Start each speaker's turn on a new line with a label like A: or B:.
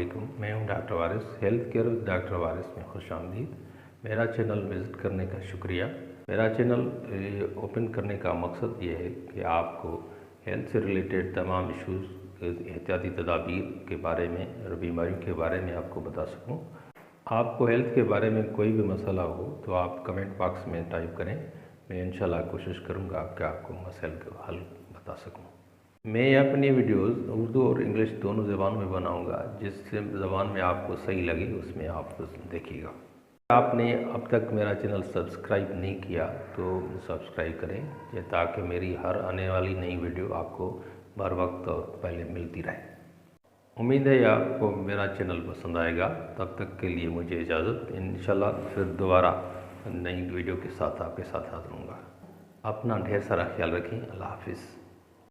A: वालेकुम। मैं हूं doctor Waris. Health care with doctor Waris में खुशामदीद। मेरा चैनल विज़िट करने का शुक्रिया। मेरा चैनल ओपन करने का मकसद ये है कि आपको हेल्थ से रिलेटेड तमाम इश्यूज़, एहतियाती तदाबीर के बारे में और बीमारियों के बारे में आपको बता सकूं। आपको हेल्थ के बारे में कोई भी मसला हो तो आप कमेंट बॉक्स में टाइप करें। मैं इंशाल्लाह कोशिश करूँगा कि आपको मसले का हल बता सकूँ। मैं अपनी वीडियोस उर्दू और इंग्लिश दोनों ज़बानों में बनाऊंगा। जिस ज़बान में आपको सही लगे उसमें आप देखिएगा। आपने अब तक मेरा चैनल सब्सक्राइब नहीं किया तो सब्सक्राइब करें ताकि मेरी हर आने वाली नई वीडियो आपको बर वक्त और पहले मिलती रहे। उम्मीद है आपको मेरा चैनल पसंद आएगा। तब तक के लिए मुझे इजाज़त। इंशाल्लाह फिर दोबारा नई वीडियो के साथ आपके साथ हाज़िर होऊंगा। अपना ढेर सारा ख्याल रखें। अल्लाह हाफिज़।